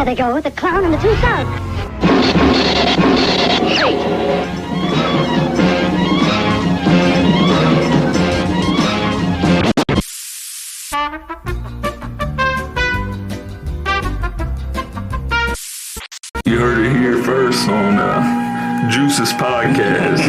There they go, the clown and the two thugs. You heard it here first on Juice's podcast.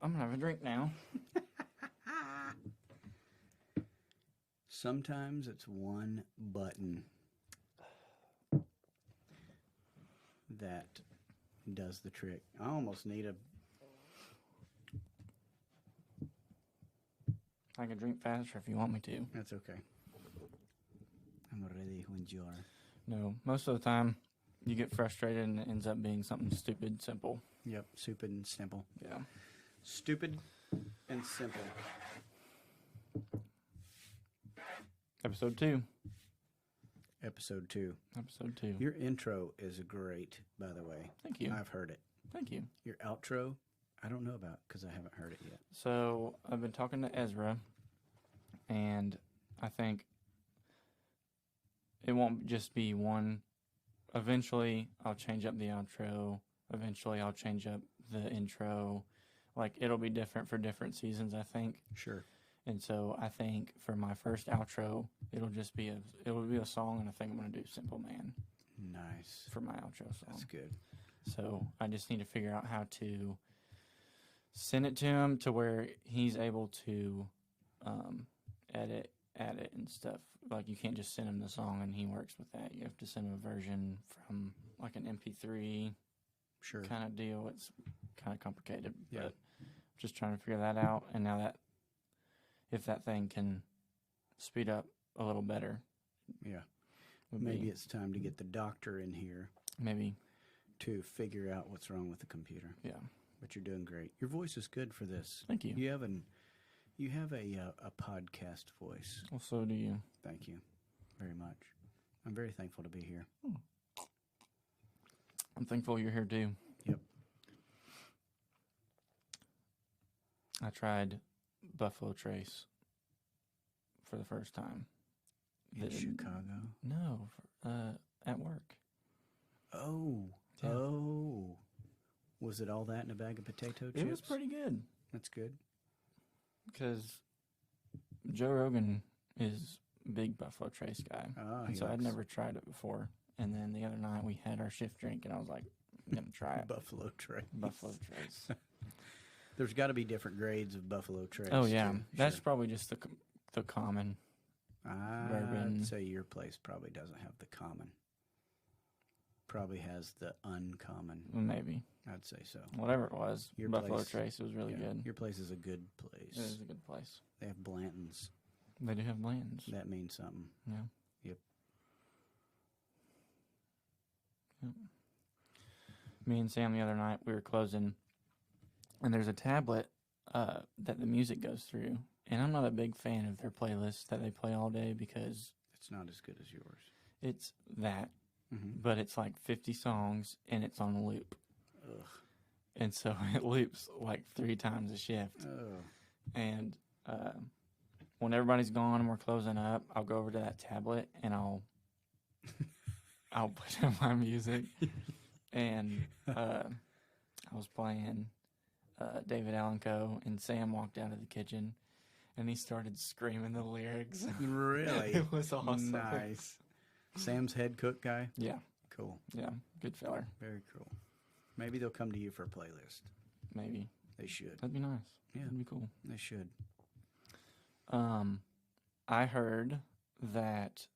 I'm gonna have a drink now. Sometimes it's one button that does the trick. I almost need a... I can drink faster if you want me to. That's okay. I'm ready when you are. No, most of the time you get frustrated and it ends up being something stupid, simple. Yep, stupid and simple. Yeah. Stupid and simple. Episode 2. Episode 2. Episode 2. Your intro is great, by the way. Thank you. I've heard it. Thank you. Your outro, I don't know about because I haven't heard it yet. So I've been talking to Ezra, and I think it won't just be one. Eventually, I'll change up the outro. Eventually, I'll change up the intro. Like, it'll be different for different seasons, I think. Sure. And so I think for my first outro, it'll be a song, and I think I'm gonna do Simple Man Nice. for my outro song. That's good. So I just need to figure out how to send it to him to where he's able to edit and stuff. Like, you can't just send him the song and he works with that. You have to send him a version from like an MP3 Sure. kind of deal. It's kind of complicated, Yeah. but just trying to figure that out. And now that if that thing can speed up a little better, Yeah. would Maybe be, it's time to get the doctor in here maybe, to figure out what's wrong with the computer. yeah. But you're doing great. Your voice is good for this. Thank you. You have a podcast voice. Well, so do you. Thank you very much. I'm very thankful to be here. I'm thankful you're here too. Yep. I tried Buffalo Trace for the first time. In Chicago. No, at work. Oh. Yeah. Oh. Was it all that in a bag of potato chips? It was pretty good That's good. because Joe Rogan is a big Buffalo Trace guy. Ah, And so I'd never tried it before. And then the other night we had our shift drink and I was like, I'm going to try it. Buffalo Trace. Buffalo Trace. There's got to be different grades of Buffalo Trace. Oh, yeah. too. That's Sure. probably just the common. bourbon. I'd say your place probably doesn't have the common. Probably has the uncommon. Maybe. I'd say so. Whatever it was. Your Buffalo place- Trace. It was really Yeah, good. Your place is a good It place. is a good place. They have Blanton's. They do have Blanton's. That means something. Yeah. Yep. Yep. Me and Sam the other night, we were closing, and there's a tablet that the music goes through. And I'm not a big fan of their playlists that they play all day because It's not as good as yours. it's that, Mm-hmm. but it's like 50 songs and it's on loop. Ugh. And so it loops like 3 times a shift. Oh. And when everybody's gone and we're closing up, I'll go over to that tablet and I'll put in my music. And I was playing David Allen Coe, and Sam walked out of the kitchen and he started screaming the lyrics. Really? It was awesome. Nice. Sam's head cook guy? Yeah, Cool. yeah, good feller. Very cool. Maybe they'll come to you for a playlist. Maybe They should. that'd be nice. Yeah. That'd be cool. They should. I heard that.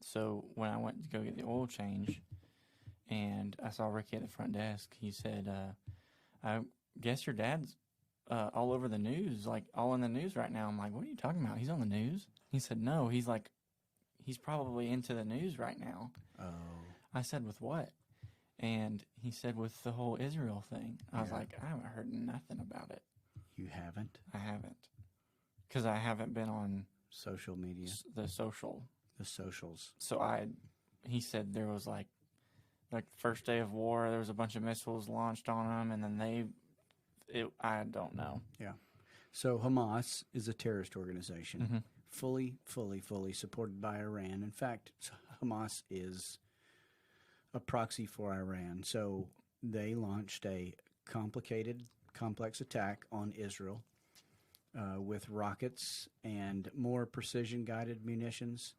So when I went to go get the oil change, and I saw Ricky at the front desk, he said, "I guess your dad's all over the news, like all in the news right now." I'm like, "What are you talking about? He's on the news?" He said, "No, he's probably into the news right now." Oh. I said, "With what?" And he said, "With the whole Israel thing." I was Yeah. like, "I haven't heard nothing about it. You haven't? I haven't, because I haven't been on social media, the social. the socials. So he said there was like first day of war, there was a bunch of missiles launched on them, and then I don't know. Yeah. So Hamas is a terrorist organization, Mm-hmm. fully supported by Iran. In fact, Hamas is a proxy for Iran. So they launched a complex attack on Israel with rockets and more precision-guided munitions.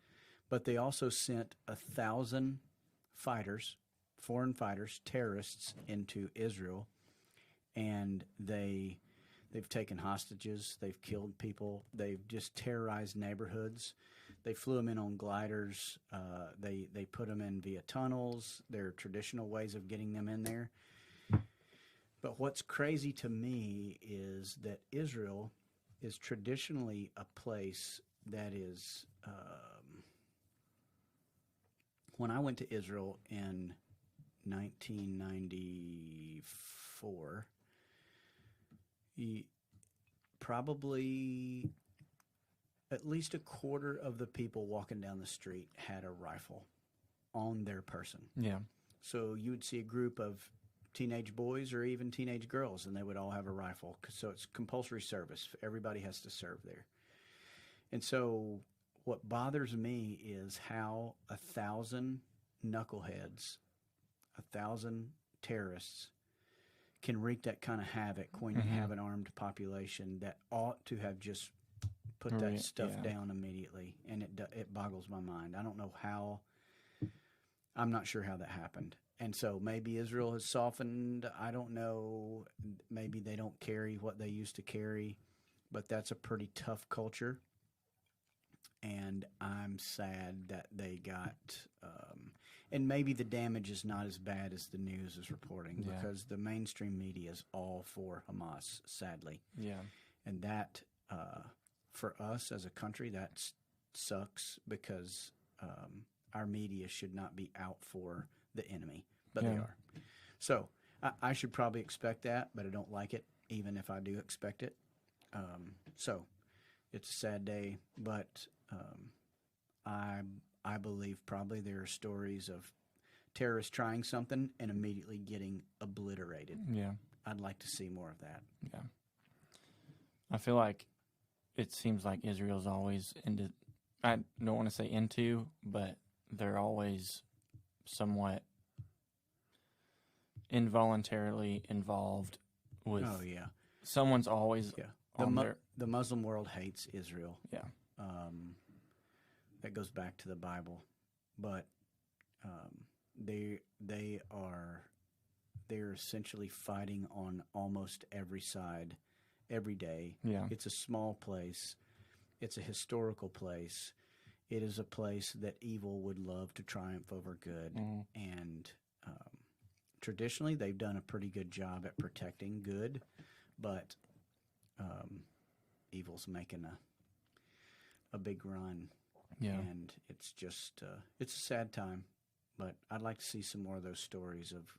But they also sent 1,000 fighters, foreign fighters, terrorists into Israel, and they've taken hostages, they've killed people, they've just terrorized neighborhoods. They flew them in on gliders. They put them in via tunnels. There are traditional ways of getting them in there. But what's crazy to me is that Israel is traditionally a place that is. When I went to Israel in 1994, probably at least a quarter of the people walking down the street had a rifle on their person. Yeah. So you would see a group of teenage boys or even teenage girls, and they would all have a rifle. So it's compulsory service. Everybody has to serve there. And so what bothers me is how 1,000 knuckleheads, 1,000 terrorists can wreak that kind of havoc when you have an armed population that ought to have just put that stuff down immediately. And it boggles my mind. I don't know how. I'm not sure how that happened. And so maybe Israel has softened. I don't know. Maybe they don't carry what they used to carry, but that's a pretty tough culture. And I'm sad that they got, and maybe the damage is not as bad as the news is reporting because the mainstream media is all for Hamas, sadly. Yeah. And that, for us as a country, that sucks because our media should not be out for the enemy, but they are. So I should probably expect that, but I don't like it, even if I do expect it. So it's a sad day, but I believe probably there are stories of terrorists trying something and immediately getting obliterated. Yeah. I'd like to see more of that. Yeah. I feel like it seems like Israel's always into, I don't want to say into, but they're always somewhat involuntarily involved with. Oh, yeah. Someone's always The Muslim world hates Israel. Yeah. That goes back to the Bible, but they're essentially fighting on almost every side, every day. Yeah. It's a small place. It's a historical place. It is a place that evil would love to triumph over good, and traditionally they've done a pretty good job at protecting good, but evil's making a big run. Yeah. And it's just it's a sad time, but I'd like to see some more of those stories of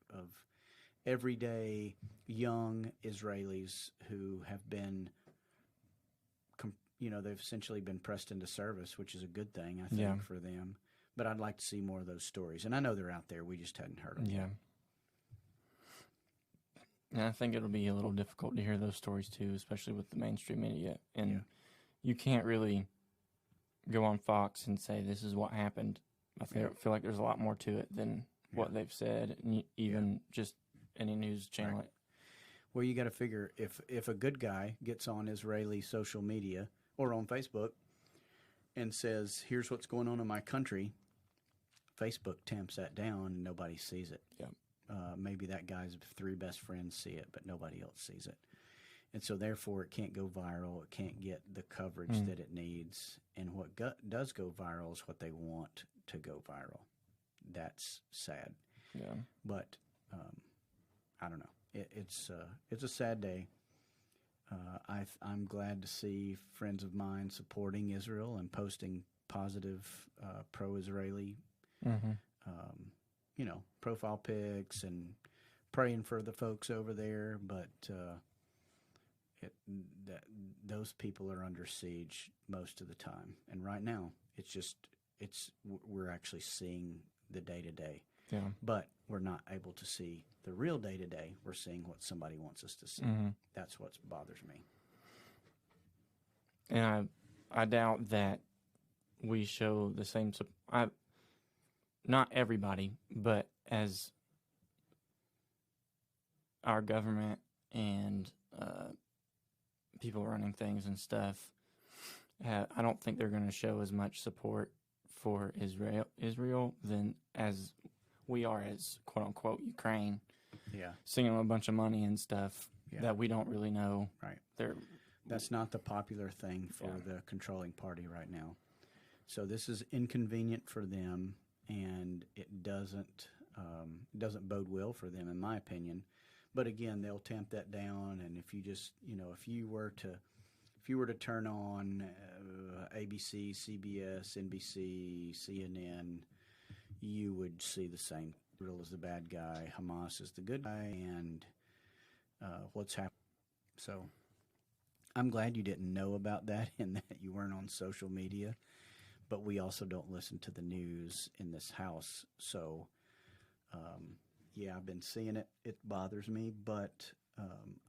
everyday young Israelis who have been, they've essentially been pressed into service, which is a good thing, I think, for them. But I'd like to see more of those stories, and I know they're out there. We just hadn't heard them. Yeah. And I think it'll be a little difficult to hear those stories too, especially with the mainstream media. And you can't really go on Fox and say this is what happened. I feel like there's a lot more to it than what they've said, and even just any news channel. Right. Well, you got to figure if a good guy gets on Israeli social media or on Facebook and says, "Here's what's going on in my country," Facebook tamps that down and nobody sees it. Yep. Maybe that guy's 3 best friends see it, but nobody else sees it. And so, therefore, it can't go viral. It can't get the coverage that it needs. And what does go viral is what they want to go viral. That's sad. Yeah. But I don't know. It's a sad day. I'm glad to see friends of mine supporting Israel and posting positive pro-Israeli, profile pics and praying for the folks over there. But it, that those people are under siege most of the time. And right now, we're actually seeing the day to day. Yeah. But we're not able to see the real day to day. We're seeing what somebody wants us to see. Mm-hmm. That's what bothers me. And I doubt that we show the same. Not everybody, but as our government and people running things and stuff, I don't think they're going to show as much support for Israel than as we are as quote unquote Ukraine. Yeah, singing them a bunch of money and stuff that we don't really know. Right. They're That's not the popular thing for the controlling party right now. So this is inconvenient for them, and it doesn't bode well for them, in my opinion. But again, they'll tamp that down, and if you just, if you were to turn on ABC, CBS, NBC, CNN, you would see the same. Israel is the bad guy, Hamas is the good guy, and what's happening. So I'm glad you didn't know about that and that you weren't on social media, but we also don't listen to the news in this house. So, I've been seeing it. It bothers me, but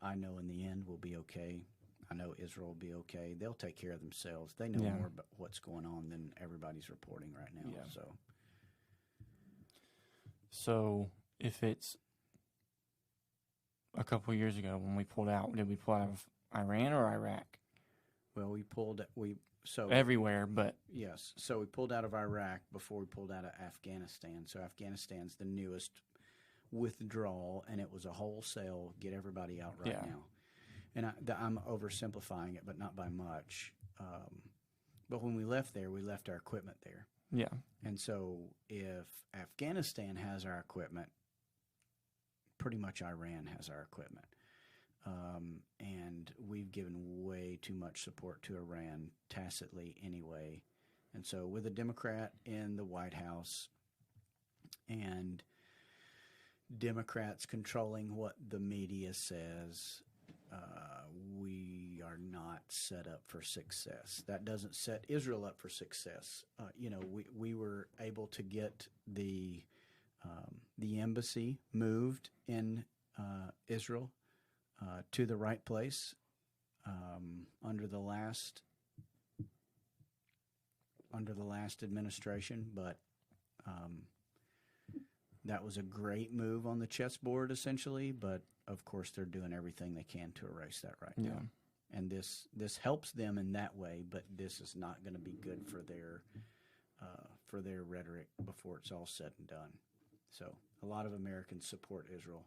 I know in the end we'll be okay. I know Israel will be okay. They'll take care of themselves. They know more about what's going on than everybody's reporting right now. Yeah. So if it's a couple years ago when we pulled out, did we pull out of Iran or Iraq? Well, everywhere, but yes. So we pulled out of Iraq before we pulled out of Afghanistan. So Afghanistan's the newest withdrawal, and it was a wholesale get everybody out right now. And I'm oversimplifying it, but not by much. But when we left there, we left our equipment there. Yeah. And so if Afghanistan has our equipment, pretty much Iran has our equipment. And we've given way too much support to Iran tacitly anyway. And so with a Democrat in the White House and Democrats controlling what the media says, we are not set up for success. That doesn't set Israel up for success. We were able to get the embassy moved in Israel to the right place under the last administration, but that was a great move on the chessboard, essentially. But of course, they're doing everything they can to erase that right now. And this helps them in that way, but this is not going to be good for their rhetoric before it's all said and done. So a lot of Americans support Israel,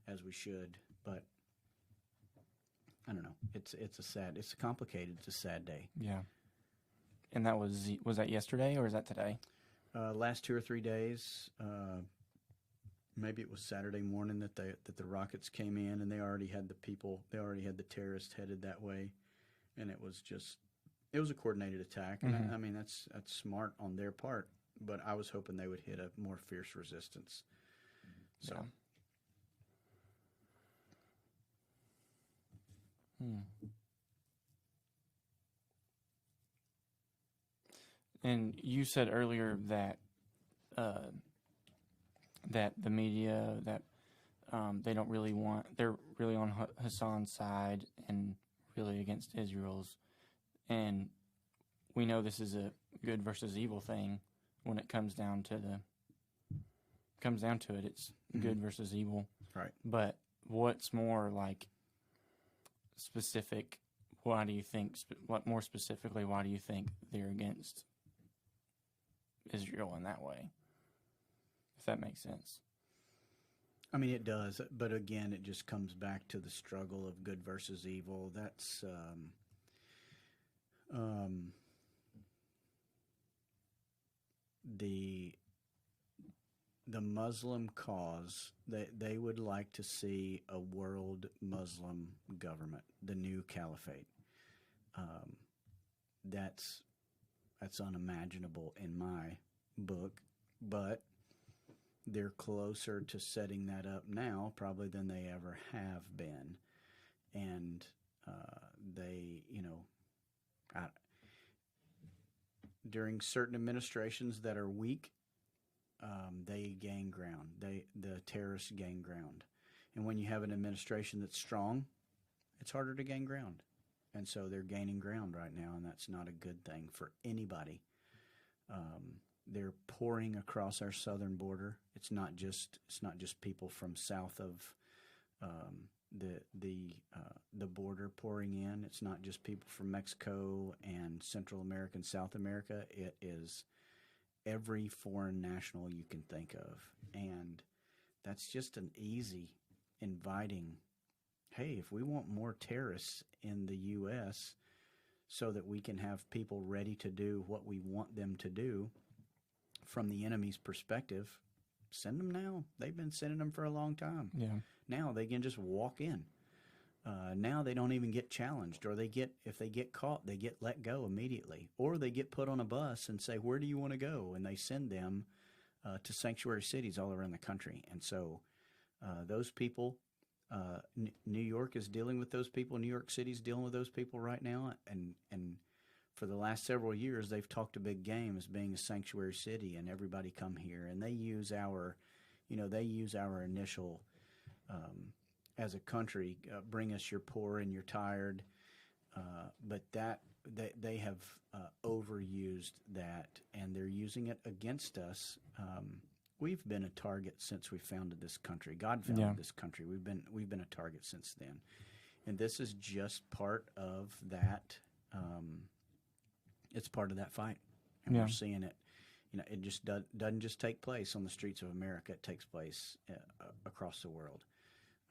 as we should, but I don't know. It's complicated. It's a sad day. Yeah. And that was that yesterday or is that today? Last 2 or 3 days. Maybe it was Saturday morning that the rockets came in, and they already had the terrorists headed that way, and it was a coordinated attack. And I mean that's smart on their part, but I was hoping they would hit a more fierce resistance. So. And you said earlier that that the media that they're really on Hassan's side and really against Israel's, and we know this is a good versus evil thing when it comes down to it. It's good versus evil, right? But what's more like specific? Why do you think they're against Israel in that way? If that makes sense. I mean, it does, but again, it just comes back to the struggle of good versus evil. That's the Muslim cause. They would like to see a world Muslim government, the new caliphate. That's unimaginable in my book, but they're closer to setting that up now probably than they ever have been. And They, I, during certain administrations that are weak, they gain ground. The terrorists gain ground, and when you have an administration that's strong, it's harder to gain ground. And so they're gaining ground right now, and that's not a good thing for anybody. They're pouring across our southern border. It's not just people from south of the border pouring in. It's not just people from Mexico and Central America and South America. It is every foreign national you can think of, and that's just an easy, inviting. Hey, if we want more terrorists in the U.S. so that we can have people ready to do what we want them to do from the enemy's perspective, send them now. They've been sending them for a long time. Yeah. Now they can just walk in. Now they don't even get challenged, or if they get caught, they get let go immediately, or they get put on a bus and say, "Where do you want to go?" And they send them to sanctuary cities all around the country. And so those people, New York is dealing with those people. New York City's dealing with those people right now. And for the last several years, they've talked a big game as being a sanctuary city, and everybody come here. And they use our initial, as a country, bring us your poor and you're tired. But they have overused that, and they're using it against us. We've been a target since we founded this country. God founded this country. We've been a target since then, and this is just part of that. It's part of that fight, and we're seeing it. It just doesn't just take place on the streets of America. It takes place across the world.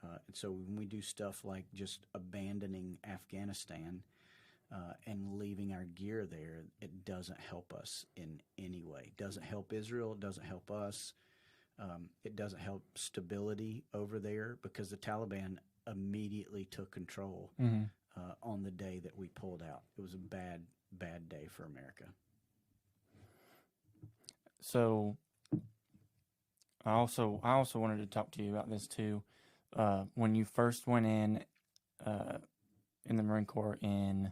And so when we do stuff like just abandoning Afghanistan and leaving our gear there, it doesn't help us in any way. It doesn't help Israel. It doesn't help us. It doesn't help stability over there, because the Taliban immediately took control on the day that we pulled out. It was a bad, bad day for America. So I also wanted to talk to you about this too. When you first went in the Marine Corps in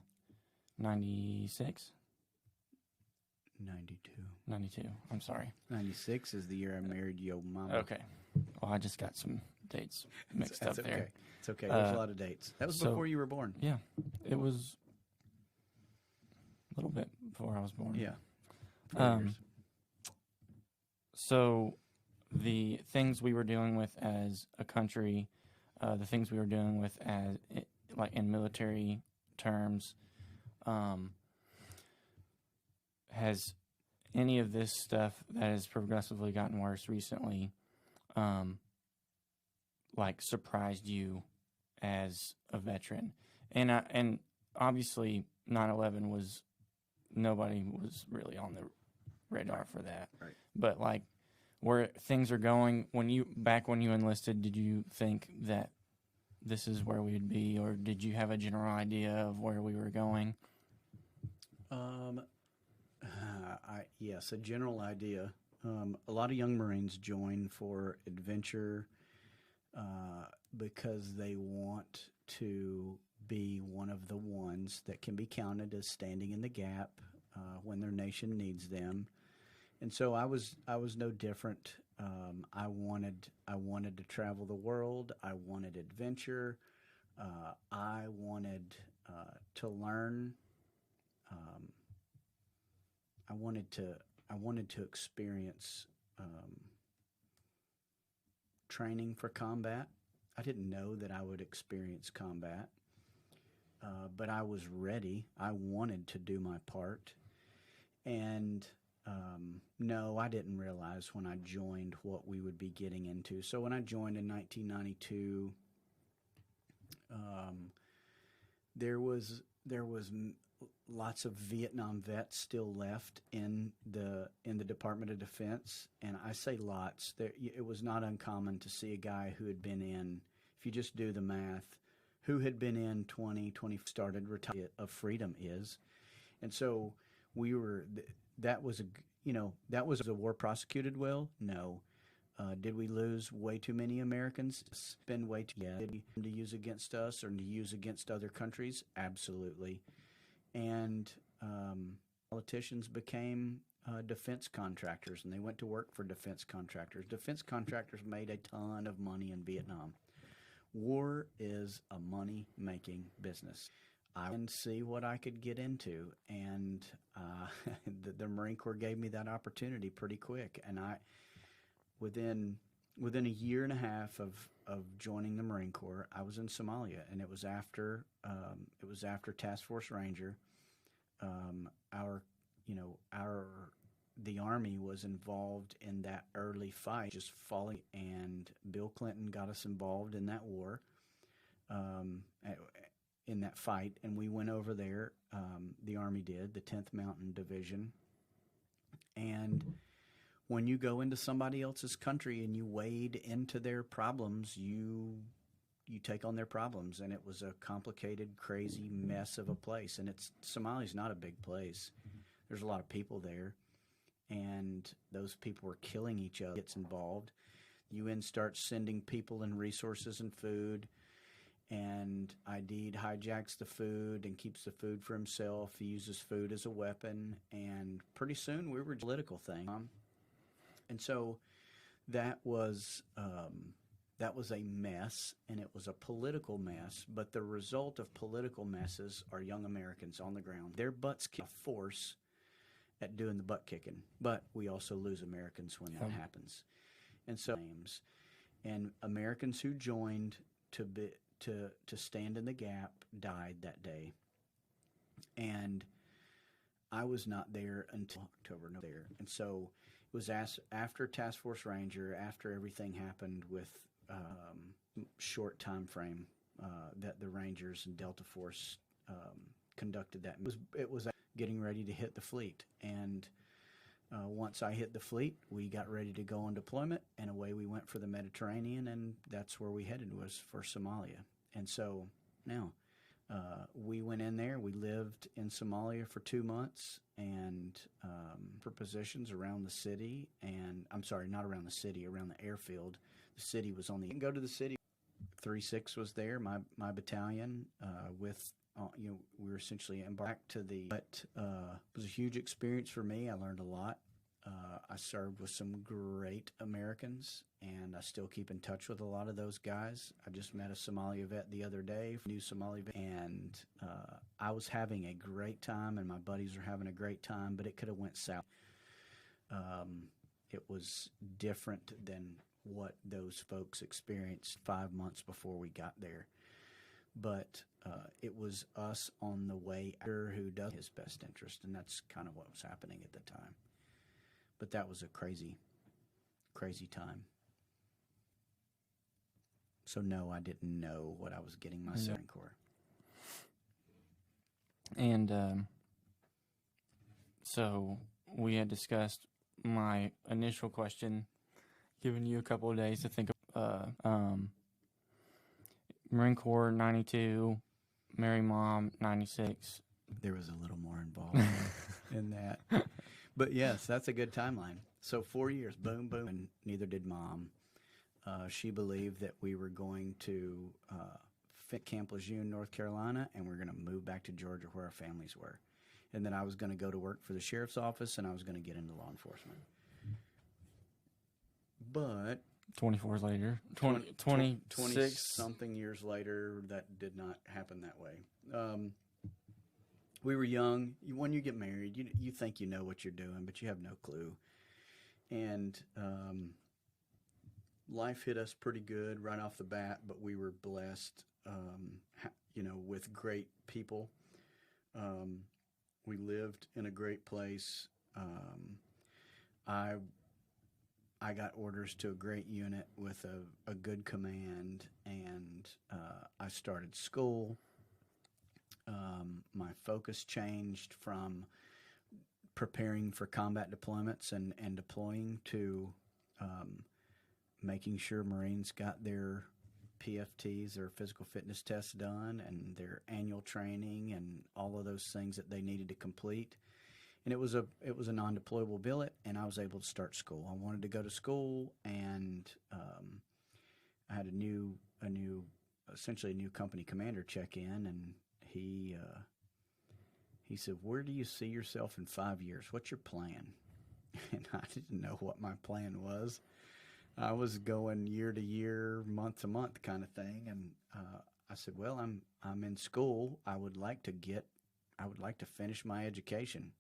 96? 92. I'm sorry. 96 is the year I married your mama. Okay. Well, I just got some dates mixed up there. It's okay. There's a lot of dates. That was before you were born. Yeah. It was a little bit before I was born. Yeah. So the things we were dealing with as a country, the things we were dealing with as like in military terms, has any of this stuff that has progressively gotten worse recently, like surprised you as a veteran? And obviously 9/11 was, nobody was really on the radar for that. Right. But like, where things are going, back when you enlisted, did you think that this is where we'd be, or did you have a general idea of where we were going? Yes, a general idea. A lot of young Marines join for adventure because they want to be one of the ones that can be counted as standing in the gap when their nation needs them. And so I was no different. I wanted to travel the world. I wanted adventure. I wanted to learn. I wanted to experience training for combat. I didn't know that I would experience combat, but I was ready. I wanted to do my part, and no, I didn't realize when I joined what we would be getting into. So when I joined in 1992, there was lots of Vietnam vets still left in the Department of Defense, and I say lots. It was not uncommon to see a guy who had been in, if you just do the math, who had been in 20 started retired of freedom is, and so we were. That was a war prosecuted well? No. Did we lose way too many Americans? Spend way too to use against us or to use against other countries? Absolutely. And politicians became defense contractors, and they went to work for defense contractors. Defense contractors made a ton of money in Vietnam. War is a money-making business. I can see what I could get into, and the Marine Corps gave me that opportunity pretty quick. And within a year and a half of joining the Marine Corps, I was in Somalia, and it was after Task Force Ranger. The Army was involved in that early fight, just falling, and Bill Clinton got us involved in that war, in that fight, and we went over there. The Army did, the 10th Mountain Division, and when you go into somebody else's country and you wade into their problems, you take on their problems, and it was a complicated, crazy mess of a place. And Somalia's not a big place. There's a lot of people there, and those people were killing each other. Gets involved. The UN starts sending people and resources and food, and Aidid hijacks the food and keeps the food for himself. He uses food as a weapon, and pretty soon we were a political thing. And so that was a mess, and it was a political mess. But the result of political messes are young Americans on the ground. Their butts kick force at doing the butt kicking, but we also lose Americans when that happens. And so, and Americans who joined to stand in the gap died that day. And I was not there until October. And so it was after Task Force Ranger, after everything happened with short time frame that the Rangers and Delta Force conducted that. It was getting ready to hit the fleet. And once I hit the fleet, we got ready to go on deployment, and away we went for the Mediterranean, and that's where we headed, was for Somalia. And so now we went in there. We lived in Somalia for 2 months, and for positions around the city, and I'm sorry, not around the city, around the airfield. The city was on the. Go to the city. 3-6 was there. My battalion with. We were essentially embarked to the. But it was a huge experience for me. I learned a lot. I served with some great Americans, and I still keep in touch with a lot of those guys. I just met a Somalia vet the other day, new Somali vet, and I was having a great time, and my buddies were having a great time, but it could have went south. It was different than what those folks experienced 5 months before we got there. But it was us on the way who does his best interest, and that's kind of what was happening at the time. But that was a crazy, crazy time. So no, I didn't know what I was getting myself in Corps. And so we had discussed my initial question, giving you a couple of days to think of Marine Corps 92, marry mom 96. There was a little more involved in that. But yes, that's a good timeline. So 4 years, boom, boom, and neither did mom. She believed that we were going to fit Camp Lejeune, North Carolina, and we're going to move back to Georgia where our families were. And then I was going to go to work for the sheriff's office, and I was going to get into law enforcement. But 24 later, 26 something years later, that did not happen that way. We were young. When you get married, you think you know what you're doing, but you have no clue. And life hit us pretty good right off the bat, but we were blessed, with great people. We lived in a great place. I got orders to a great unit with a good command, and I started school. My focus changed from preparing for combat deployments and deploying to making sure Marines got their PFTs, their physical fitness tests done, and their annual training and all of those things that they needed to complete. And it was a non-deployable billet, and I was able to start school. I wanted to go to school, and I had essentially a new company commander check in, and he said, "Where do you see yourself in 5 years? What's your plan?" And I didn't know what my plan was. I was going year to year, month to month kind of thing, and I said, "Well, I'm in school. I would like to finish my education."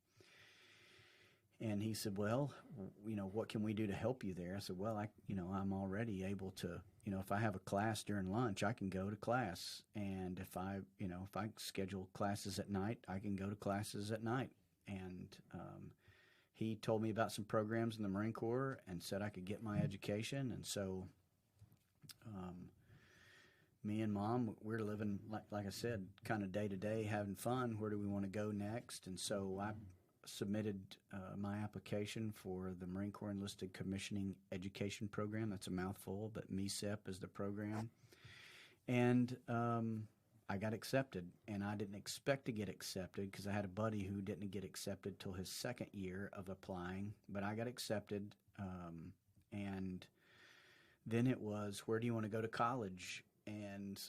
And he said, "Well, what can we do to help you there?" I said, "Well, I'm already able to, if I have a class during lunch, I can go to class. And if I schedule classes at night, I can go to classes at night." And he told me about some programs in the Marine Corps and said I could get my education. And so me and Mom, we're living, like I said, kind of day to day, having fun. Where do we want to go next? And so I submitted my application for the Marine Corps Enlisted Commissioning Education Program. That's a mouthful, but MECEP is the program. And I got accepted, and I didn't expect to get accepted because I had a buddy who didn't get accepted till his second year of applying, but I got accepted. And then it was, where do you want to go to college? And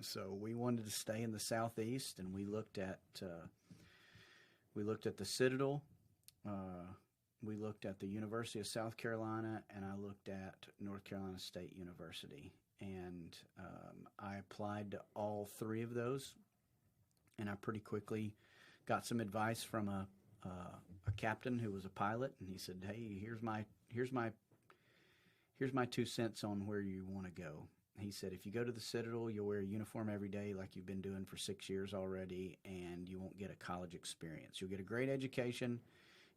so we wanted to stay in the Southeast, and we looked at the Citadel, we looked at the University of South Carolina, and I looked at North Carolina State University. And I applied to all three of those, and I pretty quickly got some advice from a captain who was a pilot, and he said, "Hey, here's my 2 cents on where you want to go." He said, "If you go to the Citadel, you'll wear a uniform every day like you've been doing for 6 years already, and you won't get a college experience. You'll get a great education.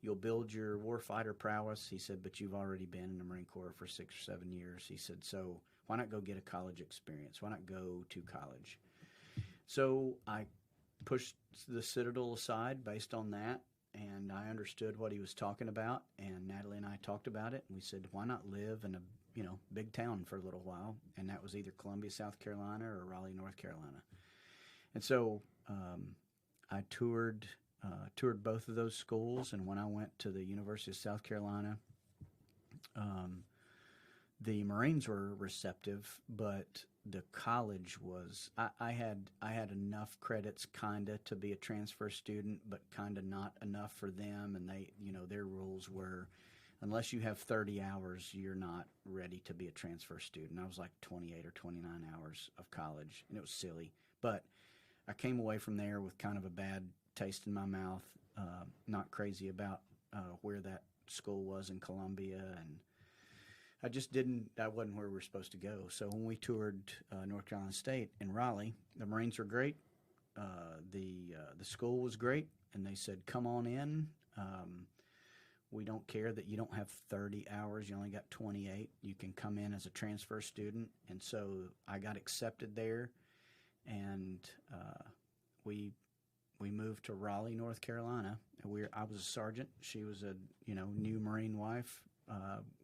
You'll build your warfighter prowess." He said, "But you've already been in the Marine Corps for 6 or 7 years." He said, "So why not go get a college experience? Why not go to college?" So I pushed the Citadel aside based on that, and I understood what he was talking about, and Natalie and I talked about it, and we said, why not live in a big town for a little while? And that was either Columbia, South Carolina, or Raleigh, North Carolina. And so I toured both of those schools, and when I went to the University of South Carolina, the Marines were receptive, but the college was, I had enough credits kinda to be a transfer student, but kinda not enough for them, and they, their rules were, unless you have 30 hours, you're not ready to be a transfer student. I was like 28 or 29 hours of college, and it was silly. But I came away from there with kind of a bad taste in my mouth, not crazy about where that school was in Columbia, and that wasn't where we were supposed to go. So when we toured North Carolina State in Raleigh, the Marines were great. The school was great, and they said, "Come on in. We don't care that you don't have 30 hours. You only got 28. You can come in as a transfer student." And so I got accepted there, and we moved to Raleigh, North Carolina. I was a sergeant. She was a new Marine wife,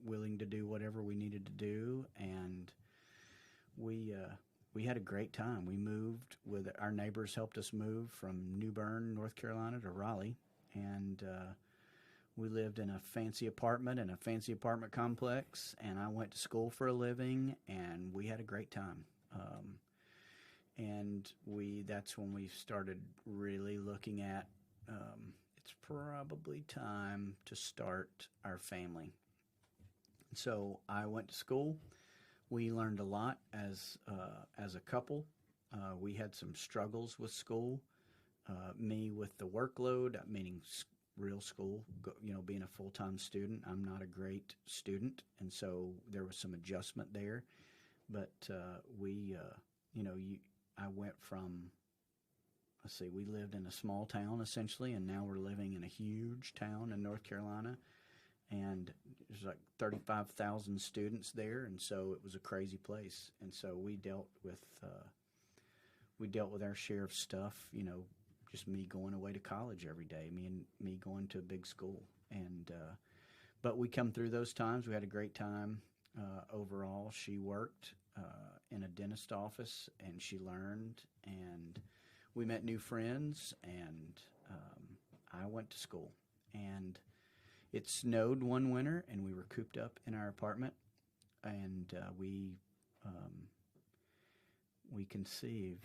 willing to do whatever we needed to do, and we had a great time. We moved with our neighbors, helped us move from New Bern, North Carolina, to Raleigh, and we lived in a fancy apartment in a fancy apartment complex, and I went to school for a living, and we had a great time. And that's when we started really looking at, it's probably time to start our family. So I went to school. We learned a lot as a couple. We had some struggles with school. Me with the workload, meaning real school, being a full-time student. I'm not a great student, and so there was some adjustment there. But I went from, we lived in a small town essentially, and now we're living in a huge town in North Carolina, and there's like 35,000 students there, and so it was a crazy place. And so we dealt with our share of stuff, just me going away to college every day, me going to a big school, and but we come through those times. We had a great time overall. She worked in a dentist office, and she learned, and we met new friends, and I went to school, And it snowed one winter, and we were cooped up in our apartment, and we conceived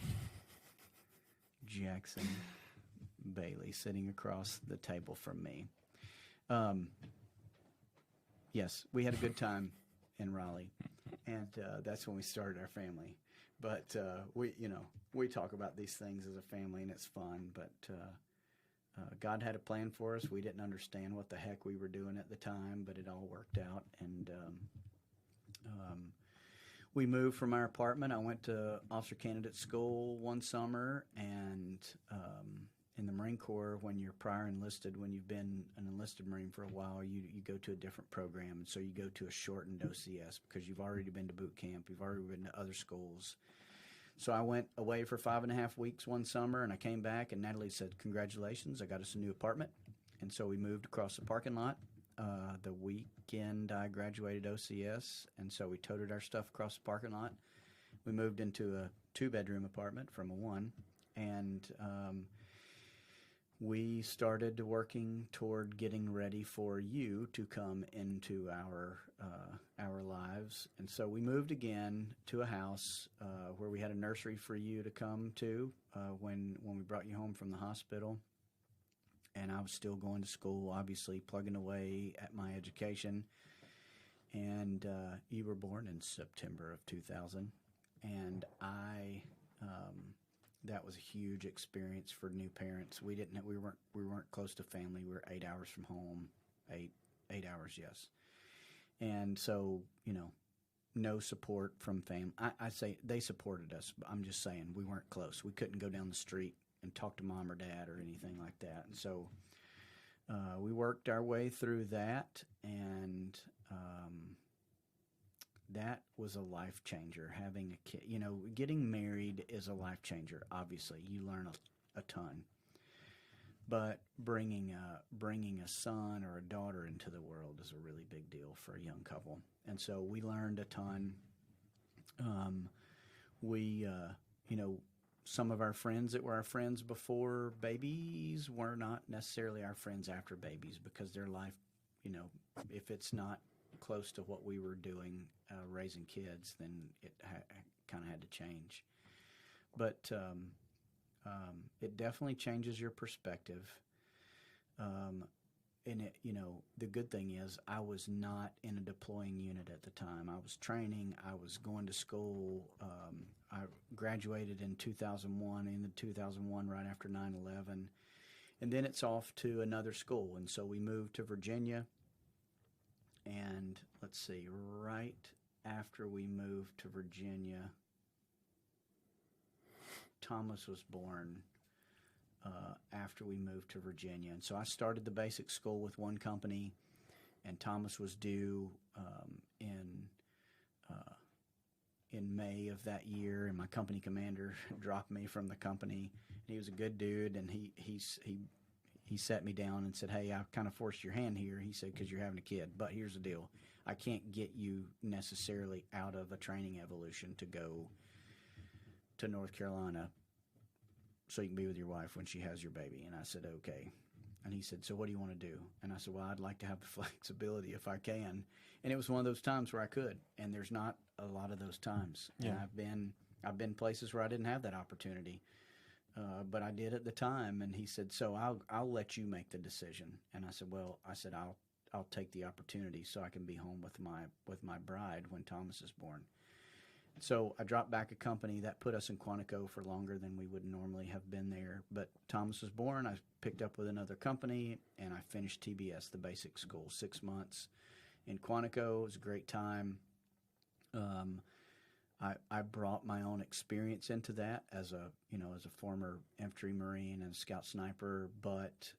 Jackson Bailey sitting across the table from me. Yes, we had a good time in Raleigh, and that's when we started our family. But we talk about these things as a family, and it's fun. But God had a plan for us. We didn't understand what the heck we were doing at the time, but it all worked out. And we moved from our apartment. I went to officer candidate school one summer, and in the Marine Corps, when you're prior enlisted, when you've been an enlisted Marine for a while, you go to a different program. And so you go to a shortened OCS because you've already been to boot camp. You've already been to other schools. So I went away for 5.5 weeks one summer, and I came back, and Natalie said, "Congratulations, I got us a new apartment." And so we moved across the parking lot the weekend I graduated OCS, and so we toted our stuff across the parking lot. We moved into a 2-bedroom apartment from a 1, and we started working toward getting ready for you to come into our lives. And so we moved again to a house where we had a nursery for you to come to when we brought you home from the hospital. And I was still going to school, obviously plugging away at my education. And you were born in September of 2000. And that was a huge experience for new parents. We weren't close to family. We were 8 hours from home, eight hours, yes. And so, no support from family. I say they supported us, but I'm just saying we weren't close. We couldn't go down the street and talk to mom or dad or anything like that. And so we worked our way through that, and that was a life changer. Having a kid, getting married is a life changer. Obviously, you learn a ton. But bringing a son or a daughter into the world is a really big deal for a young couple. And so we learned a ton. Some of our friends that were our friends before babies were not necessarily our friends after babies, because their life, if it's not close to what we were doing raising kids, then it kind of had to change. But it definitely changes your perspective. And the good thing is I was not in a deploying unit at the time. I was training. I was going to school. I graduated in 2001, in the 2001 right after 9/11. And then it's off to another school. And so we moved to Virginia. And let's see, right after we moved to Virginia, Thomas was born after we moved to Virginia. And so I started the basic school with one company, and Thomas was due in May of that year, and my company commander dropped me from the company. He was a good dude, and he sat me down and said, "Hey, I kind of forced your hand here." He said, "Because you're having a kid. But here's the deal. I can't get you necessarily out of a training evolution to go to North Carolina so you can be with your wife when she has your baby." And I said, "Okay." And he said, "So what do you want to do?" And I said, "Well, I'd like to have the flexibility if I can." And it was one of those times where I could, and there's not a lot of those times. Yeah. And I've been places where I didn't have that opportunity. But I did at the time, and he said, "So I'll let you make the decision." And I said, I'll take the opportunity so I can be home with my bride when Thomas is born." So I dropped back a company that put us in Quantico for longer than we would normally have been there. But Thomas was born. I picked up with another company, and I finished TBS, the basic school, 6 months in Quantico. It was a great time. I brought my own experience into that as a former infantry Marine and scout sniper, but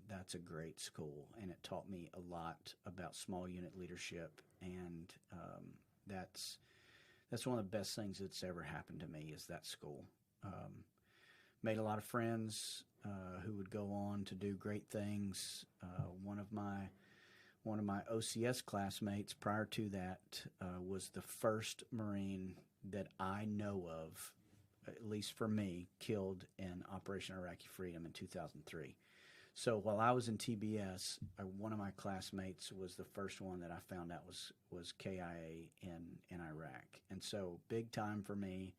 that's a great school, and it taught me a lot about small unit leadership, and that's one of the best things that's ever happened to me is that school. Made a lot of friends who would go on to do great things. One of my OCS classmates prior to that was the first Marine that I know of, at least for me, killed in Operation Iraqi Freedom in 2003. So while I was in TBS, one of my classmates was the first one that I found out was KIA in Iraq, and so big time for me.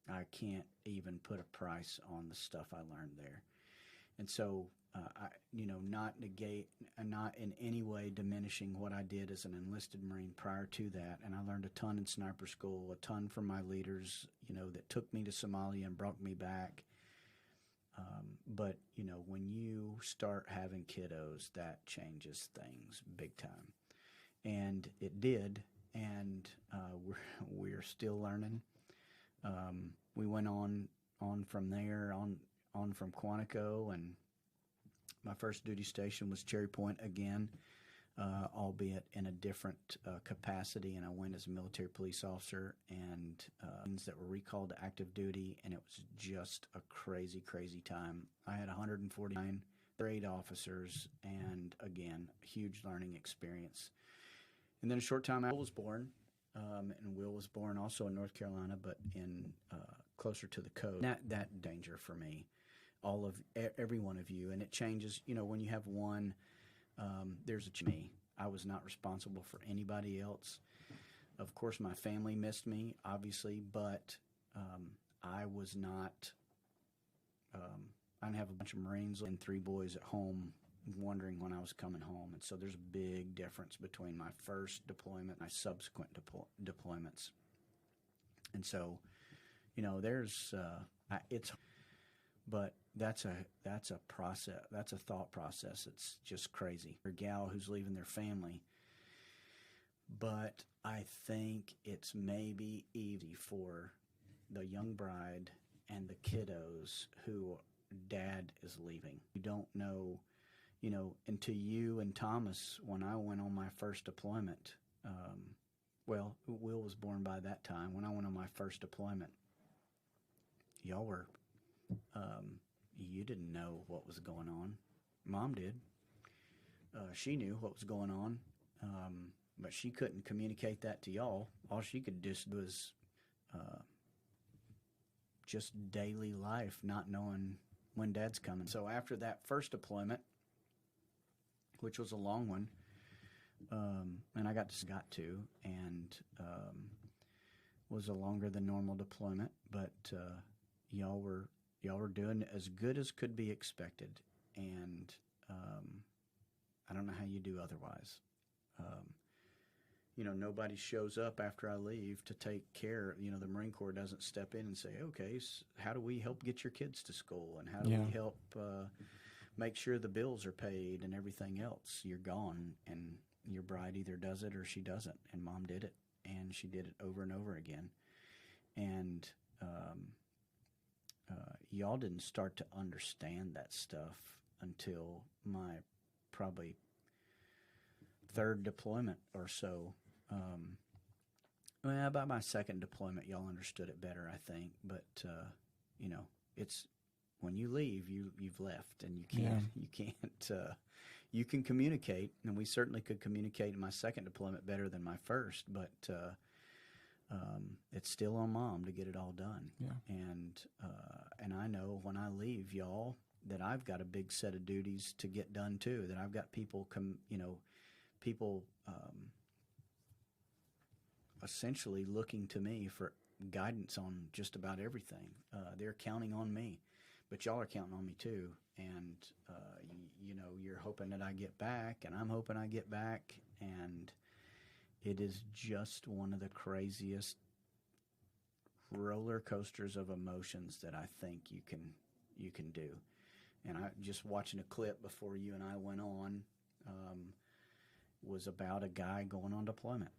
I can't even put a price on the stuff I learned there, and so not in any way diminishing what I did as an enlisted Marine prior to that, and I learned a ton in sniper school, a ton from my leaders, that took me to Somalia and brought me back. But when you start having kiddos, that changes things big time, and it did. And we're still learning. We went on from there, on from Quantico, and my first duty station was Cherry Point again, albeit in a different capacity. And I went as a military police officer, and that were recalled to active duty, and it was just a crazy, crazy time. I had 149 grade officers, and again, a huge learning experience. And then a short time after, Will was born, and Will was born also in North Carolina, but in closer to the coast. That danger for me, every one of you, and it changes. When you have one, there's me. I was not responsible for anybody else. Of course, my family missed me, obviously, but I was not. I didn't have a bunch of Marines and 3 boys at home wondering when I was coming home. And so there's a big difference between my first deployment and my subsequent deployments. And so, but that's a process. That's a thought process. It's just crazy. A gal who's leaving their family. But I think it's maybe easy for the young bride and the kiddos who dad is leaving. You don't know, and to you and Thomas, when I went on my first deployment, Will was born by that time. When I went on my first deployment, y'all were, you didn't know what was going on. Mom did. She knew what was going on, but she couldn't communicate that to y'all. All she could do was just daily life, not knowing when dad's coming. So after that first deployment, which was a long one, and I got to, and was a longer than normal deployment, but y'all were doing as good as could be expected, and I don't know how you do otherwise. Nobody shows up after I leave to take care. The Marine Corps doesn't step in and say, okay, how do we help get your kids to school, and how do we help make sure the bills are paid and everything else? You're gone, and your bride either does it or she doesn't, and Mom did it, and she did it over and over again. And y'all didn't start to understand that stuff until my probably third deployment or so. About my second deployment, y'all understood it better, I think. But it's when you leave, you've left, and you can't. You can communicate, and we certainly could communicate in my second deployment better than my first. But it's still on Mom to get it all done. Yeah. And I know when I leave, y'all, that I've got a big set of duties to get done too. That I've got people essentially looking to me for guidance on just about everything. They're counting on me, but y'all are counting on me too. And you're hoping that I get back, and I'm hoping I get back, and it is just one of the craziest roller coasters of emotions that I think you can do. And I just watching a clip before you and I went on was about a guy going on deployment,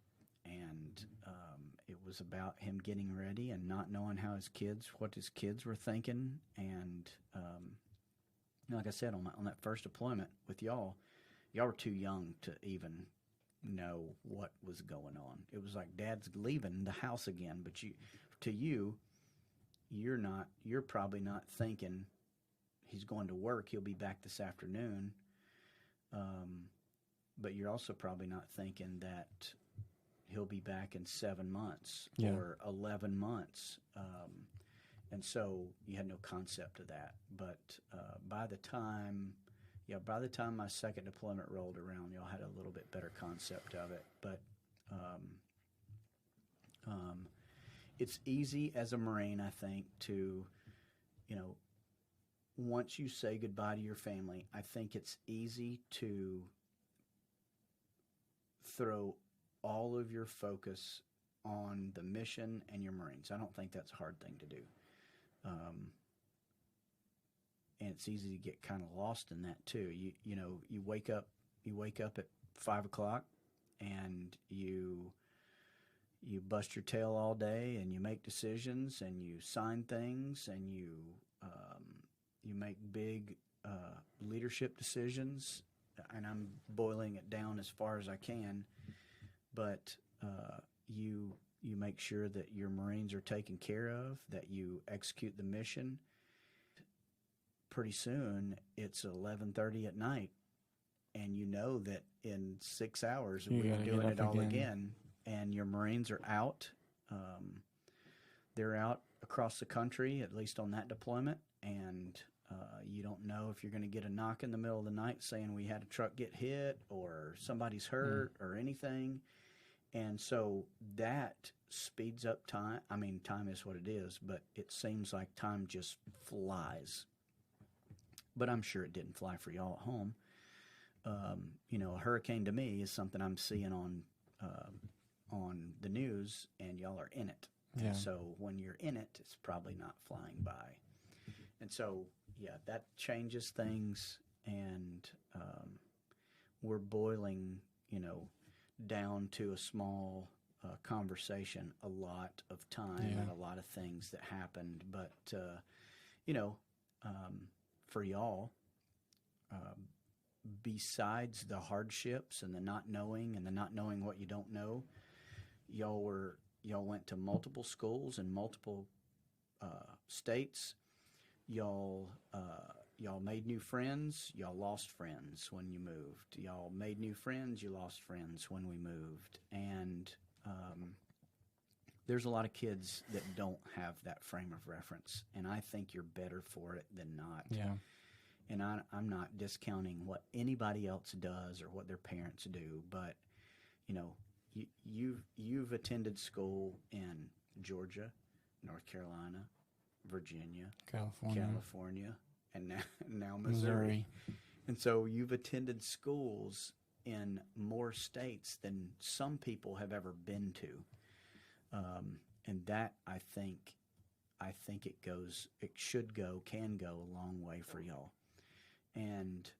and it was about him getting ready and not knowing what his kids were thinking. And like I said, on that first deployment with y'all were too young to even know what was going on. It was like Dad's leaving the house again, but you're probably not thinking he's going to work, he'll be back this afternoon. But you're also probably not thinking that he'll be back in 7 months or 11 months. And so you had no concept of that. But by the time my second deployment rolled around, y'all had a little bit better concept of it. But it's easy as a Marine, I think, to, once you say goodbye to your family, I think it's easy to throw all of your focus on the mission and your Marines. I don't think that's a hard thing to do. And it's easy to get kind of lost in that too. You wake up at 5 o'clock and you bust your tail all day and you make decisions and you sign things and you make big leadership decisions. And I'm boiling it down as far as I can, but you make sure that your Marines are taken care of, that you execute the mission. Pretty soon it's 11:30 at night, and you know that in 6 hours we're doing it all again. And your Marines are out. They're out across the country, at least on that deployment, and you don't know if you're going to get a knock in the middle of the night saying we had a truck get hit or somebody's hurt or anything. And so that speeds up time. I mean, time is what it is, but it seems like time just flies. But I'm sure it didn't fly for y'all at home. A hurricane to me is something I'm seeing on the news, and y'all are in it. Yeah. And so when you're in it, it's probably not flying by. And so, that changes things, and we're boiling, down to a small conversation a lot of time and a lot of things that happened. But, for y'all, besides the hardships and the not knowing what you don't know, y'all went to multiple schools in multiple states. Y'all made new friends. Y'all lost friends when you moved. Y'all made new friends. You lost friends when we moved. And there's a lot of kids that don't have that frame of reference, and I think you're better for it than not. Yeah. And I'm not discounting what anybody else does or what their parents do, but you've attended school in Georgia, North Carolina, Virginia, California, and now Missouri. And so you've attended schools in more states than some people have ever been to. And that I think can go a long way for y'all. And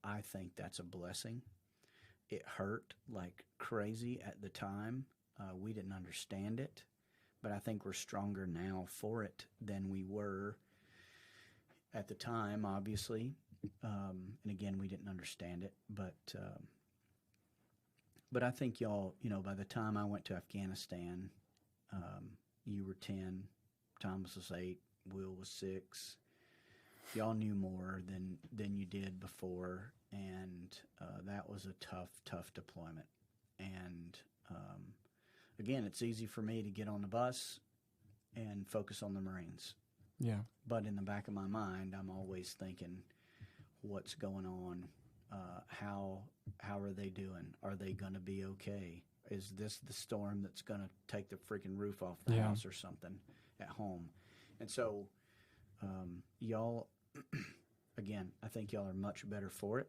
I think that's a blessing. It hurt like crazy at the time. We didn't understand it, but I think we're stronger now for it than we were at the time, obviously. And again, we didn't understand it, but I think y'all, by the time I went to Afghanistan, you were 10, Thomas was 8, Will was 6. Y'all knew more than you did before, and that was a tough deployment. And again, it's easy for me to get on the bus and focus on the Marines. Yeah. But in the back of my mind, I'm always thinking, what's going on? How are they doing? Are they going to be okay? Is this the storm that's going to take the freaking roof off the house or something at home? And so y'all, again, I think y'all are much better for it,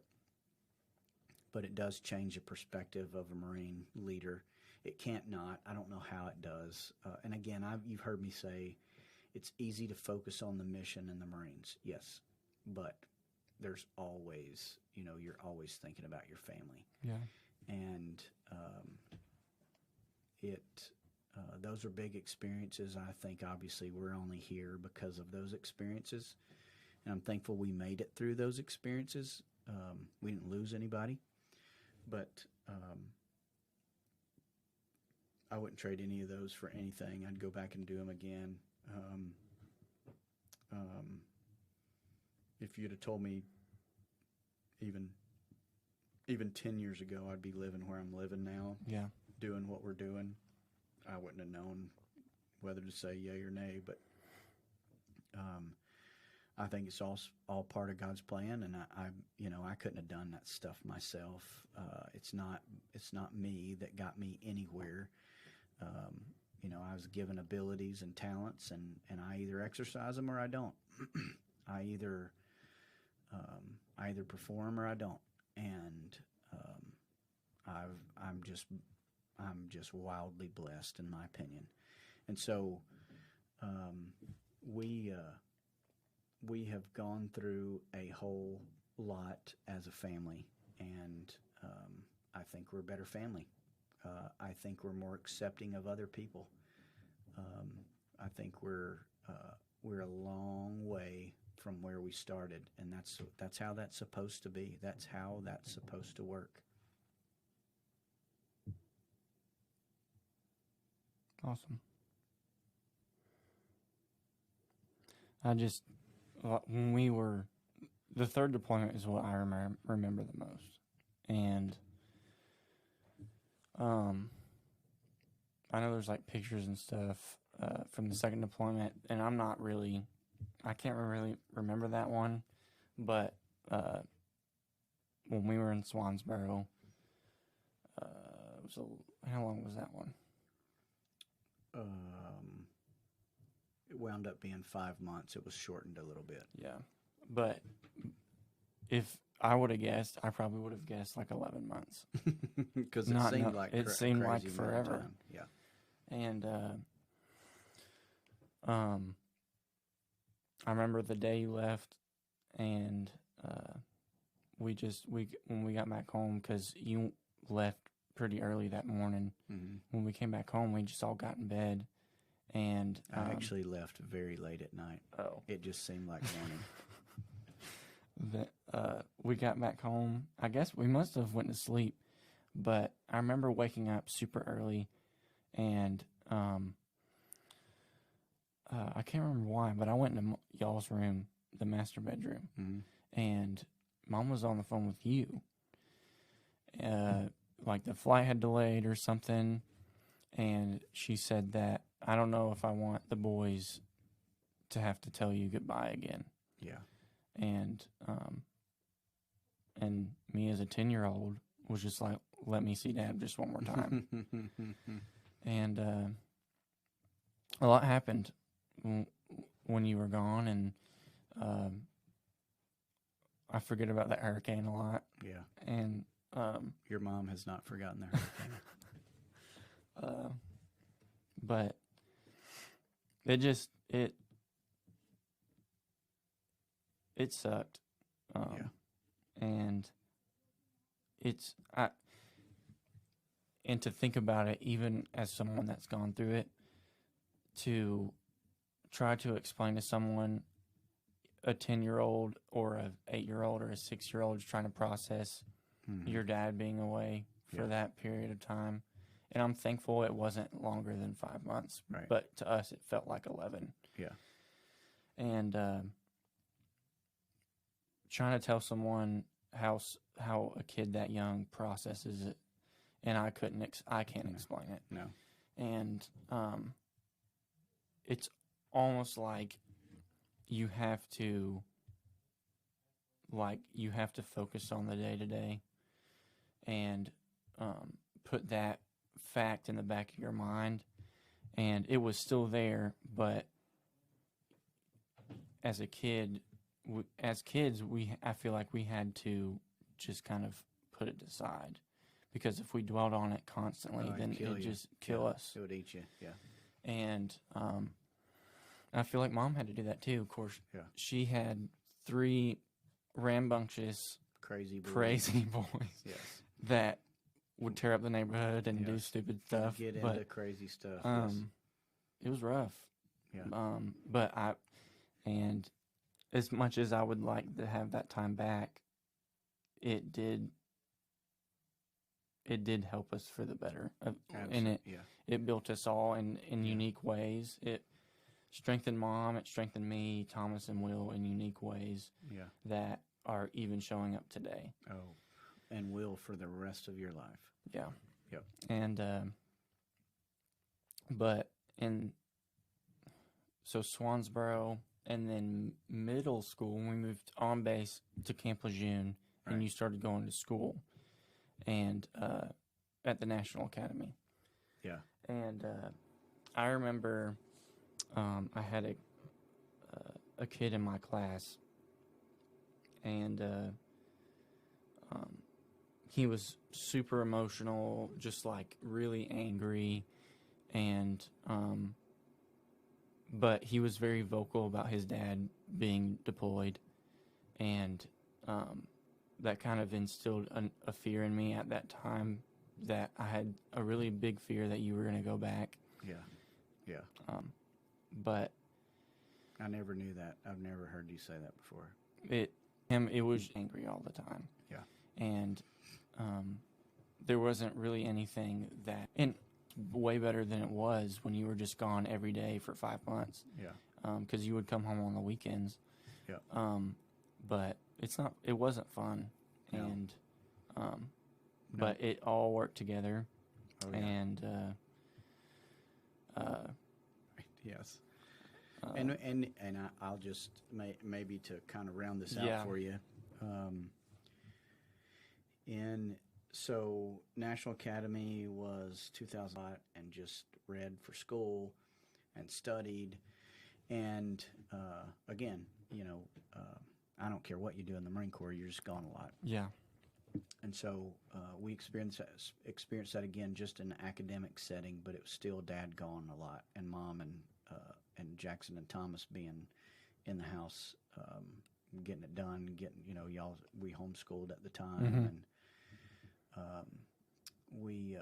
but it does change the perspective of a Marine leader. It can't not. I don't know how it does. And again, you've heard me say it's easy to focus on the mission and the Marines. Yes, but there's always, you're always thinking about your family. Yeah. And those are big experiences. I think obviously we're only here because of those experiences. And I'm thankful we made it through those experiences. We didn't lose anybody, but I wouldn't trade any of those for anything. I'd go back and do them again. If you'd have told me even 10 years ago I'd be living where I'm living now, yeah, doing what we're doing, I wouldn't have known whether to say yay or nay, but I think it's all part of God's plan, and I couldn't have done that stuff myself. It's not me that got me anywhere. I was given abilities and talents, and I either exercise them or I don't. I either perform or I don't, and I'm just wildly blessed, in my opinion. And so we have gone through a whole lot as a family, and I think we're a better family. I think we're more accepting of other people. I think we're a long way from where we started, and that's how that's supposed to be. That's how that's supposed to work. Awesome. When we were, the third deployment is what I remember the most. And I know there's like pictures and stuff from the second deployment, and I can't really remember that one, but when we were in Swansboro, how long was that one? It wound up being 5 months. It was shortened a little bit. Yeah, but if I would have guessed, I probably would have guessed like 11 months. Because it seemed like it seemed like crazy forever. time. Yeah. And I remember the day you left, and when we got back home, because you left pretty early that morning. Mm-hmm. When we came back home, we just all got in bed, and I actually left very late at night. Oh, it just seemed like morning. We got back home. I guess we must have went to sleep, but I remember waking up super early, and I can't remember why, but I went into y'all's room, the master bedroom, mm-hmm. and Mom was on the phone with you. Like the flight had delayed or something, and she said that, I don't know if I want the boys to have to tell you goodbye again. Yeah. And me as a 10-year-old was just like, let me see Dad just one more time. And a lot happened when you were gone, and I forget about that hurricane a lot. Yeah. And your mom has not forgotten the hurricane. But it sucked. Yeah. And and to think about it, even as someone that's gone through it, to try to explain to someone, a 10-year-old or a 8-year-old or a 6-year-old is trying to process your dad being away for that period of time. And I'm thankful it wasn't longer than 5 months, right. But to us it felt like 11. Yeah. And trying to tell someone how a kid that young processes it, and I can't explain it. No. And it's almost like you have to focus on the day-to-day and put that fact in the back of your mind. And it was still there, but as kids, I feel like we had to just kind of put it aside, because if we dwelled on it constantly, then it'd just kill us. It would eat you, yeah. And I feel like Mom had to do that too. Of course, she had 3 rambunctious, crazy boys yes. that would tear up the neighborhood and do stupid stuff. Get into crazy stuff. It was rough. Yeah. And as much as I would like to have that time back, it did help us for the better. And it built us all in unique ways. It strengthened Mom, it strengthened me, Thomas, and Will in unique ways that are even showing up today. Oh, and will for the rest of your life. Yeah. Yep. And but in so Swansboro, and then middle school, when we moved on base to Camp Lejeune, and you started going to school, and at the National Academy. Yeah. And I remember I had a kid in my class, and he was super emotional, just like really angry, and but he was very vocal about his dad being deployed, and that kind of instilled a fear in me at that time, that I had a really big fear that you were going to go back. Yeah. Yeah. But I never knew that. I've never heard you say that before. it was angry all the time. Yeah. And there wasn't really anything that, and way better than it was when you were just gone every day for 5 months. Yeah. Because you would come home on the weekends. Yeah. But it wasn't fun. No. And but it all worked together. Oh, yeah. And yes. I'll just maybe to kind of round this out Yeah. for you. So National Academy was 2000, and just read for school and studied. And again, I don't care what you do in the Marine Corps, you're just gone a lot. yeah. And so we experienced that again, just in an academic setting, but it was still Dad gone a lot, and Mom and Jackson and Thomas being in the house, getting it done, we homeschooled at the time, and we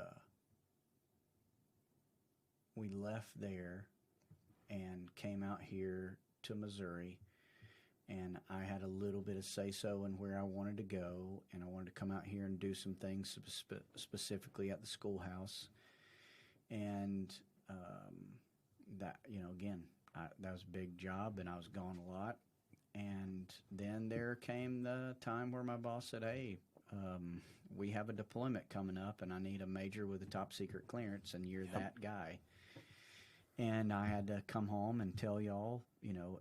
left there and came out here to Missouri. And I had a little bit of say-so in where I wanted to go, and I wanted to come out here and do some things specifically at the schoolhouse. And that, again, that was a big job, and I was gone a lot. And then there came the time where my boss said, hey, we have a deployment coming up, and I need a major with a top-secret clearance, and you're that guy. And I had to come home and tell y'all,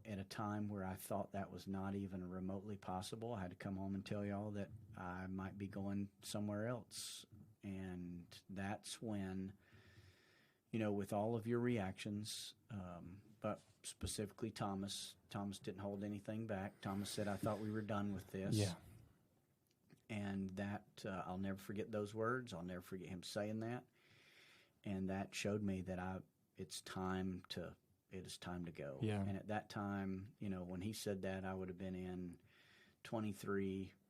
at a time where I thought that was not even remotely possible, I had to come home and tell y'all that I might be going somewhere else. And that's when, with all of your reactions, but specifically Thomas didn't hold anything back. Thomas said, I thought we were done with this. Yeah. And that, I'll never forget those words. I'll never forget him saying that. And that showed me that it is time to go. Yeah. And at that time, when he said that, I would have been in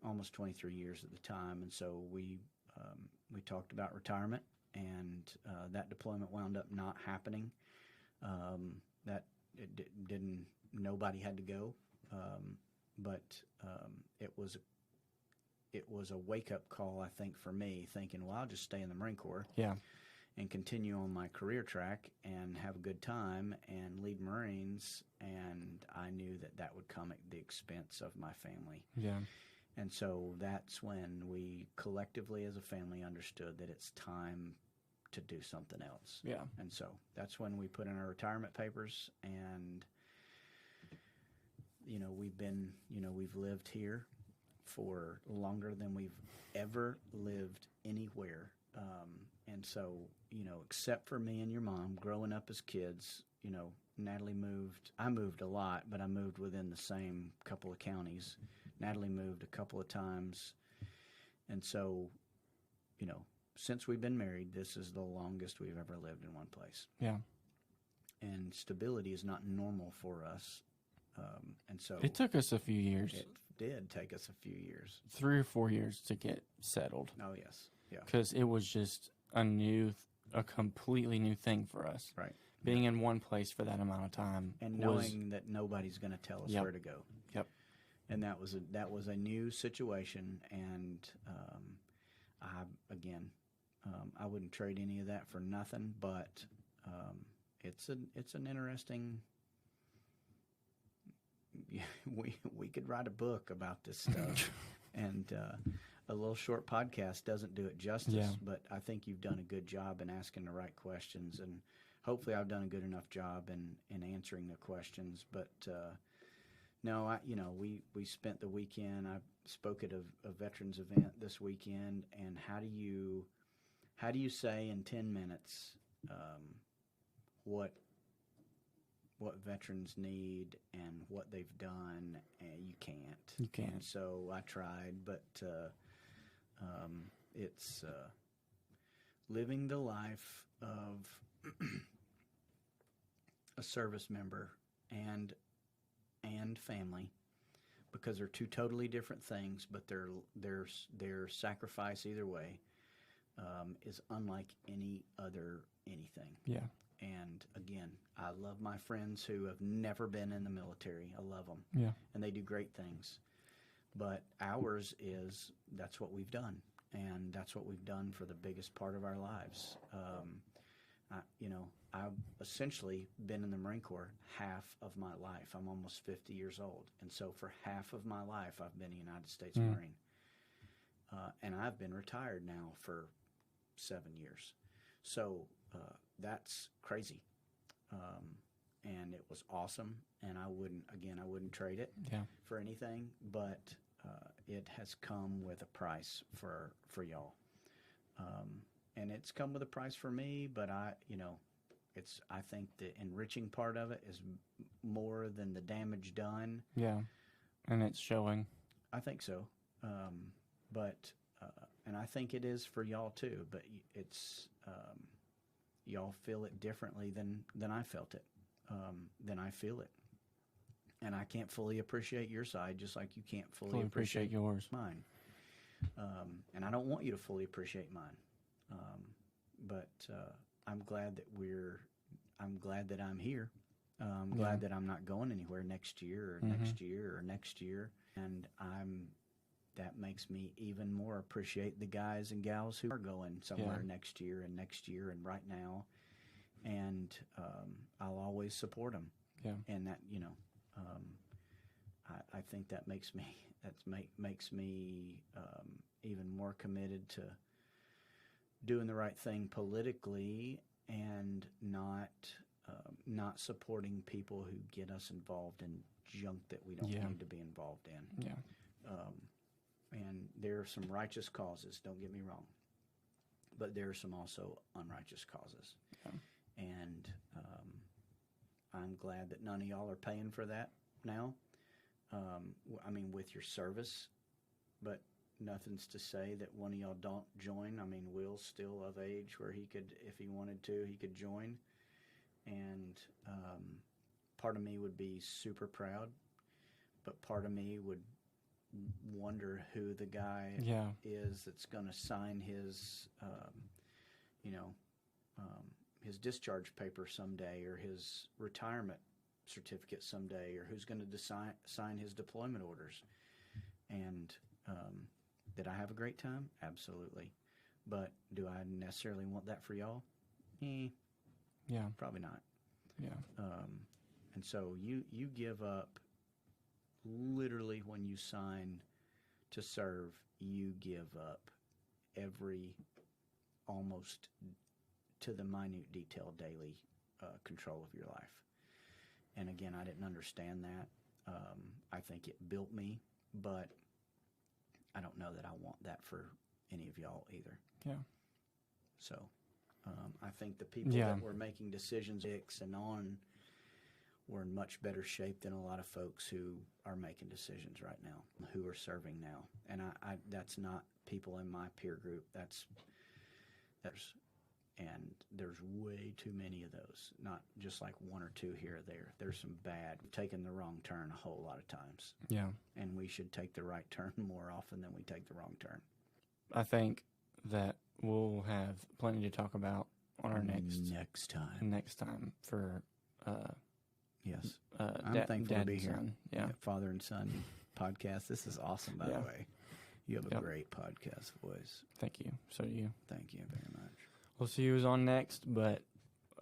almost 23 years at the time. And so we talked about retirement, and that deployment wound up not happening. Nobody had to go. But it was a wake-up call, I think, for me, thinking, well, I'll just stay in the Marine Corps. Yeah. And continue on my career track and have a good time and lead Marines. And I knew that would come at the expense of my family. Yeah. And so that's when we collectively as a family understood that it's time to do something else. Yeah. And so that's when we put in our retirement papers, and, we've lived here for longer than we've ever lived anywhere. And so, except for me and your mom, growing up as kids, Natalie moved. I moved a lot, but I moved within the same couple of counties. Natalie moved a couple of times. And so, since we've been married, this is the longest we've ever lived in one place. Yeah. And stability is not normal for us. And so It took us a few years. It did take us a few years. 3 or 4 years to get settled. Oh, yes. Yeah. Because it was just a completely new thing for us. Right. Being in one place for that amount of time. And knowing that nobody's going to tell us Yep. where to go. Yep. And that was a new situation. And I wouldn't trade any of that for nothing. But it's an interesting. We could write a book about this stuff, and a little short podcast doesn't do it justice. Yeah. But I think you've done a good job in asking the right questions, and hopefully I've done a good enough job in answering the questions. But no, we spent the weekend. I spoke at a veterans event this weekend, and how do you say in 10 minutes what veterans need and what they've done? And you can't. You can't. And so I tried, but it's living the life of a service member and family, because they're two totally different things, but their sacrifice either way is unlike any other anything. Yeah. And again, I love my friends who have never been in the military. I love them. Yeah. And they do great things. But ours is, that's what we've done. And that's what we've done for the biggest part of our lives. I've essentially been in the Marine Corps half of my life. I'm almost 50 years old. And so for half of my life, I've been a United States Marine. And I've been retired now for 7 years. So that's crazy. And it was awesome. And I wouldn't trade it for anything. But it has come with a price for y'all. And it's come with a price for me, but I think the enriching part of it is more than the damage done. Yeah. And it's showing. I think so. And I think it is for y'all too, but it's, y'all feel it differently than I felt it, than I feel it. And I can't fully appreciate your side, just like you can't fully appreciate yours. Mine. And I don't want you to fully appreciate mine. But I'm glad that I'm here. I'm glad that I'm not going anywhere next year or next year or next year. And that makes me even more appreciate the guys and gals who are going somewhere next year and right now. And I'll always support them. Yeah. And that, I think that makes me even more committed to doing the right thing politically and not supporting people who get us involved in junk that we don't need to be involved in. Yeah. And there are some righteous causes, don't get me wrong, but there are some also unrighteous causes. Yeah. And I'm glad that none of y'all are paying for that now. With your service, but nothing's to say that one of y'all don't join. Will's still of age where he could, if he wanted to, he could join. And part of me would be super proud, but part of me would wonder who the guy is that's going to sign his, his discharge paper someday, or his retirement certificate someday, or who's going to sign his deployment orders. And did I have a great time? Absolutely. But do I necessarily want that for y'all? Yeah. Probably not. Yeah. And so you give up, literally when you sign to serve, you give up almost to the minute detail daily control of your life. And again, I didn't understand that. I think it built me, but I don't know that I want that for any of y'all either. Yeah. So I think the people that were making decisions and on were in much better shape than a lot of folks who are making decisions right now, who are serving now. And I that's not people in my peer group. And there's way too many of those, not just like one or two here or there. There's some bad, taking the wrong turn a whole lot of times. Yeah. And we should take the right turn more often than we take the wrong turn. I think that we'll have plenty to talk about on our next time for yes. I'm thankful to be here. Yeah. Father and Son podcast. This is awesome, by the way. You have a great podcast voice. Thank you. So do you. Thank you very much. We'll see who's on next, but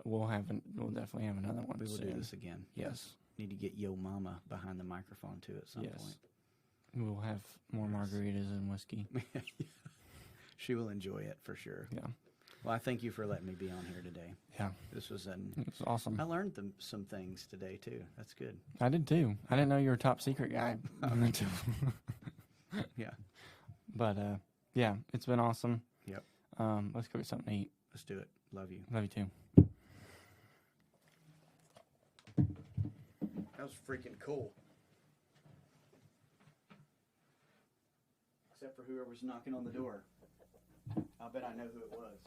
we'll definitely have another one. We will soon. do this again. Yes. Need to get Yo Mama behind the microphone too at some point. We'll have more margaritas and whiskey. She will enjoy it for sure. Yeah. Well, I thank you for letting me be on here today. Yeah, This was it was awesome. I learned some things today too. That's good. I did too. I didn't know you were a top secret guy. Yeah. But yeah, it's been awesome. Yep. Let's go get something to eat. Let's do it. Love you. Love you too. That was freaking cool. Except for whoever was knocking on the door. I'll bet I know who it was.